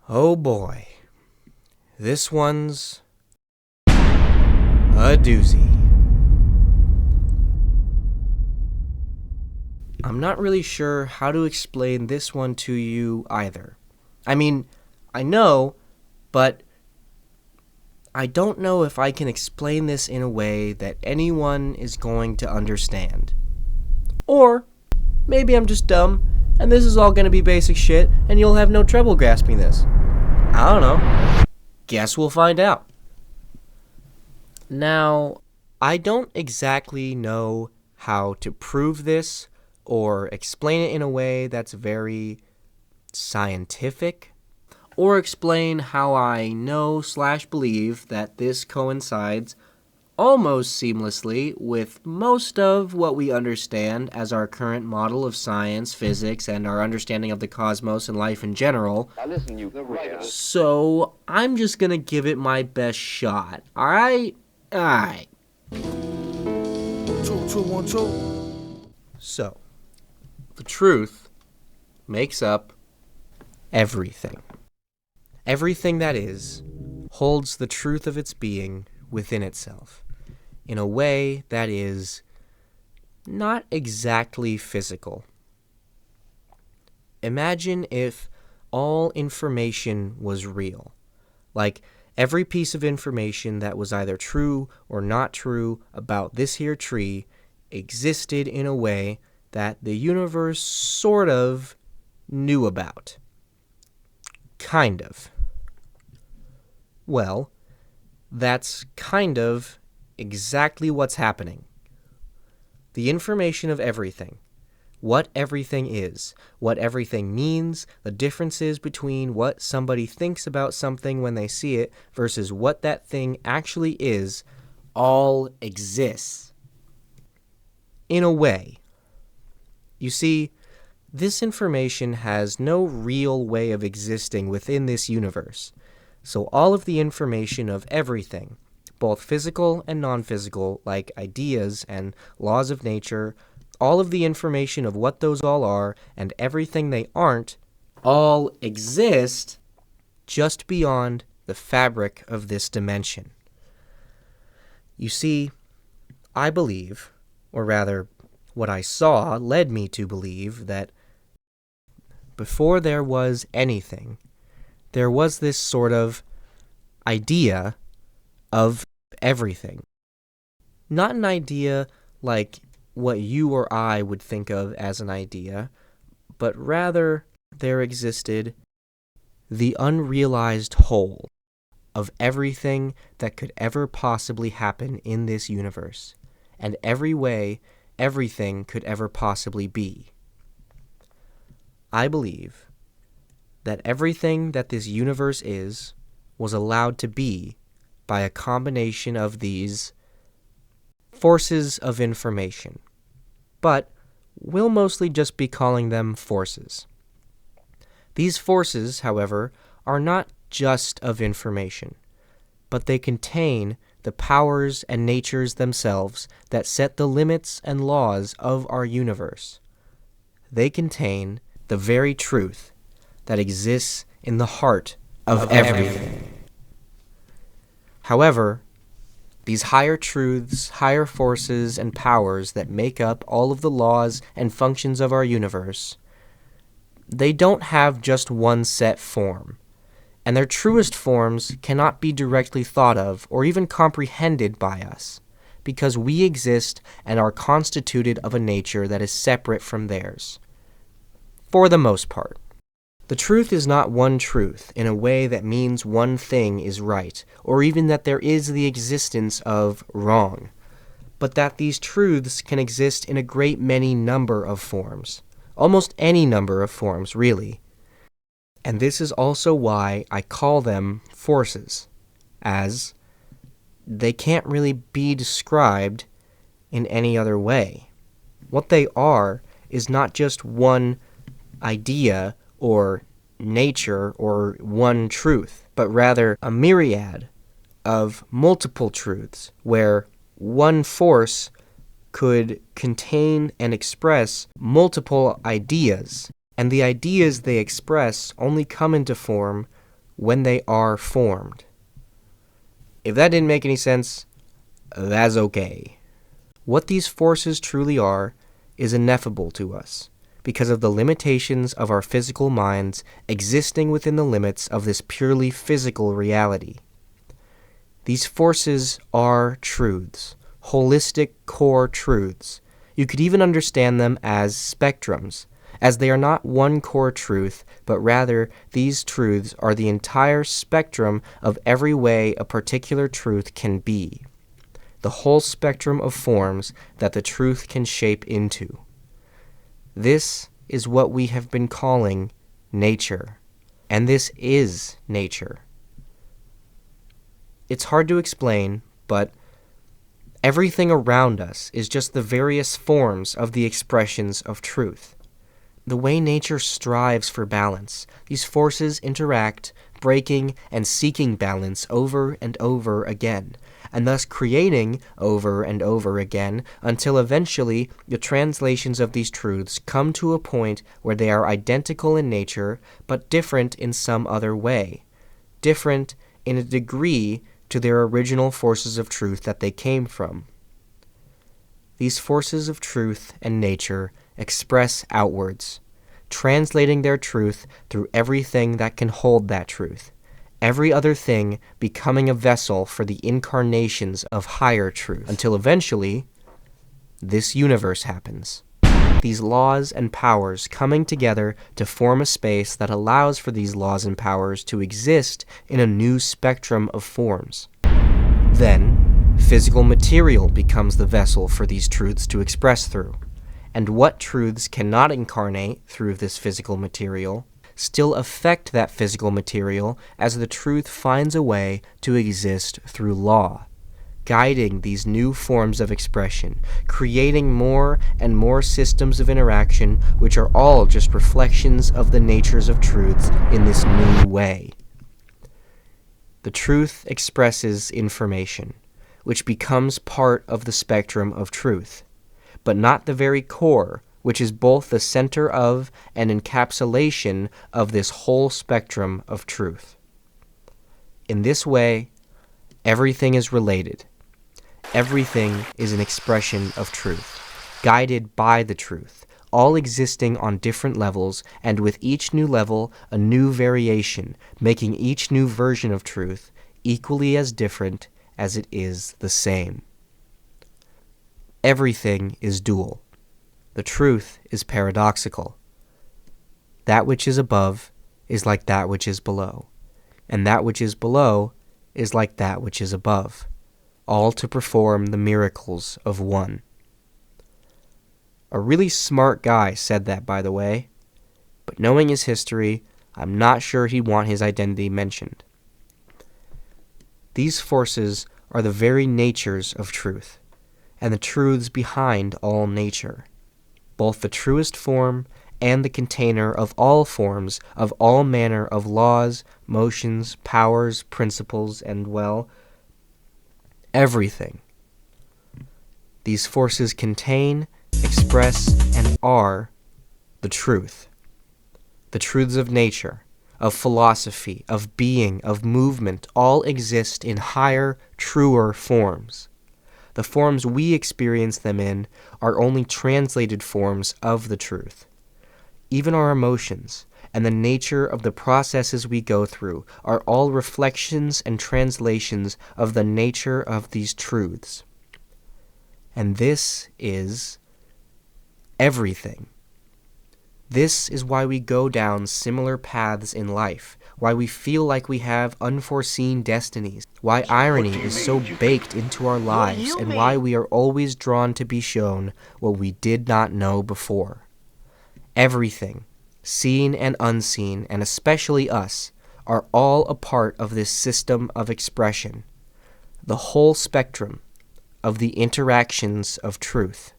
Oh boy, this one's a doozy. I'm not really sure how to explain this one to you either. I mean, I know, but I don't know if I can explain this in a way that anyone is going to understand. Or maybe I'm just dumb, and this is all going to be basic shit, and you'll have no trouble grasping this. I don't know. Guess we'll find out. Now, I don't exactly know how to prove this or explain it in a way that's very scientific, or explain how I know/believe that this coincides almost seamlessly with most of what we understand as our current model of science, physics, and our understanding of the cosmos and life in general. Now listen, you writers. So I'm just gonna give it my best shot. Alright? Alright. 2, 2, 1, 2. So, the truth makes up everything. Everything that is holds the truth of its being within itself in a way that is not exactly physical. Imagine if all information was real, like every piece of information that was either true or not true about this here tree existed in a way that the universe sort of knew about. Kind of. Well, that's kind of exactly what's happening. The information of everything, what everything is, what everything means, the differences between what somebody thinks about something when they see it versus what that thing actually is, all exists. In a way. You see, this information has no real way of existing within this universe. So all of the information of everything, both physical and non-physical, like ideas and laws of nature, all of the information of what those all are and everything they aren't, all exist just beyond the fabric of this dimension. You see, I believe, or rather, what I saw led me to believe that before there was anything, there was this sort of idea of everything. Not an idea like what you or I would think of as an idea, but rather there existed the unrealized whole of everything that could ever possibly happen in this universe, and every way everything could ever possibly be. I believe that everything that this universe is was allowed to be by a combination of these forces of information, but we'll mostly just be calling them forces. These forces, however, are not just of information, but they contain the powers and natures themselves that set the limits and laws of our universe. They contain the very truth that exists in the heart of everything. However, these higher truths, higher forces, and powers that make up all of the laws and functions of our universe, they don't have just one set form, and their truest forms cannot be directly thought of or even comprehended by us, because we exist and are constituted of a nature that is separate from theirs. For the most part. The truth is not one truth in a way that means one thing is right, or even that there is the existence of wrong, but that these truths can exist in a great many number of forms, almost any number of forms, really. And this is also why I call them forces, as they can't really be described in any other way. What they are is not just one idea or nature or one truth, but rather a myriad of multiple truths where one force could contain and express multiple ideas, and the ideas they express only come into form when they are formed. If that didn't make any sense, that's okay. What these forces truly are is ineffable to us, because of the limitations of our physical minds existing within the limits of this purely physical reality. These forces are truths, holistic core truths. You could even understand them as spectrums, as they are not one core truth, but rather these truths are the entire spectrum of every way a particular truth can be, the whole spectrum of forms that the truth can shape into. This is what we have been calling nature, and this is nature. It's hard to explain, but everything around us is just the various forms of the expressions of truth. The way nature strives for balance, these forces interact, breaking and seeking balance over and over again, and thus creating over and over again until eventually the translations of these truths come to a point where they are identical in nature, but different in some other way, different in a degree to their original forces of truth that they came from. These forces of truth and nature express outwards, translating their truth through everything that can hold that truth, every other thing becoming a vessel for the incarnations of higher truth, until eventually this universe happens. These laws and powers coming together to form a space that allows for these laws and powers to exist in a new spectrum of forms. Then, physical material becomes the vessel for these truths to express through. And what truths cannot incarnate through this physical material still affect that physical material as the truth finds a way to exist through law, guiding these new forms of expression, creating more and more systems of interaction which are all just reflections of the natures of truths in this new way. The truth expresses information, which becomes part of the spectrum of truth, but not the very core, which is both the center of and encapsulation of this whole spectrum of truth. In this way, everything is related. Everything is an expression of truth, guided by the truth, all existing on different levels, and with each new level, a new variation, making each new version of truth equally as different as it is the same. Everything is dual. The truth is paradoxical. That which is above is like that which is below, and that which is below is like that which is above, all to perform the miracles of one. A really smart guy said that, by the way, but knowing his history, I'm not sure he'd want his identity mentioned. These forces are the very natures of truth, and the truths behind all nature, both the truest form and the container of all forms of all manner of laws, motions, powers, principles, and, well, everything. These forces contain, express, and are the truth. The truths of nature, of philosophy, of being, of movement, all exist in higher, truer forms. The forms we experience them in are only translated forms of the truth. Even our emotions and the nature of the processes we go through are all reflections and translations of the nature of these truths. And this is everything. This is why we go down similar paths in life, why we feel like we have unforeseen destinies, why irony is so baked into our lives, and why we are always drawn to be shown what we did not know before. Everything, seen and unseen, and especially us, are all a part of this system of expression, the whole spectrum of the interactions of truth.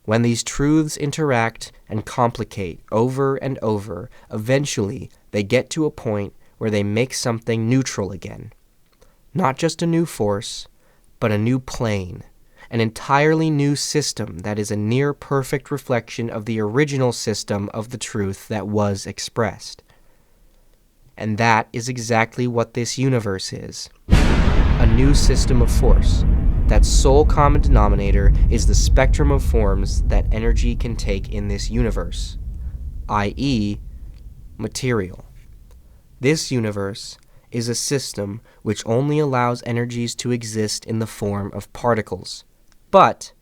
When these truths interact and complicate over and over, eventually they get to a point where they make something neutral again. Not just a new force, but a new plane, an entirely new system that is a near perfect reflection of the original system of the truth that was expressed. And that is exactly what this universe is. A new system of force. That sole common denominator is the spectrum of forms that energy can take in this universe, i.e., material. This universe is a system which only allows energies to exist in the form of particles. But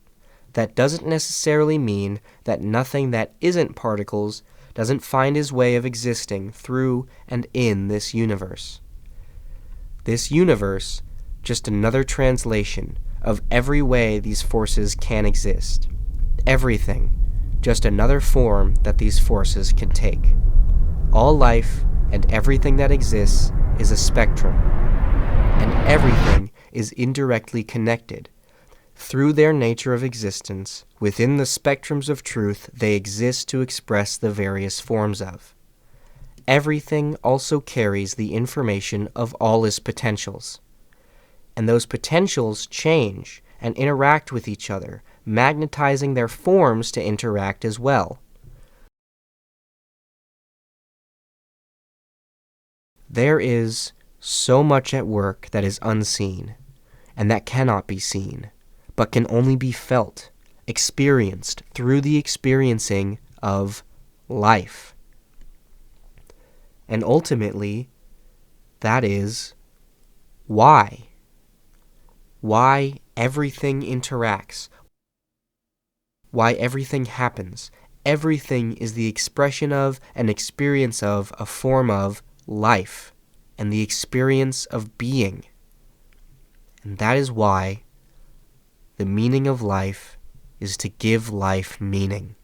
that doesn't necessarily mean that nothing that isn't particles doesn't find his way of existing through and in this universe. This universe, just another translation of every way these forces can exist. Everything, just another form that these forces can take. All life and everything that exists is a spectrum, and everything is indirectly connected. Through their nature of existence, within the spectrums of truth they exist to express the various forms of. Everything also carries the information of all its potentials. And those potentials change and interact with each other, magnetizing their forms to interact as well. There is so much at work that is unseen, and that cannot be seen, but can only be felt, experienced through the experiencing of life. And ultimately, that is why. Why everything interacts. Why everything happens. Everything is the expression of and experience of a form of life and the experience of being. And that is why the meaning of life is to give life meaning.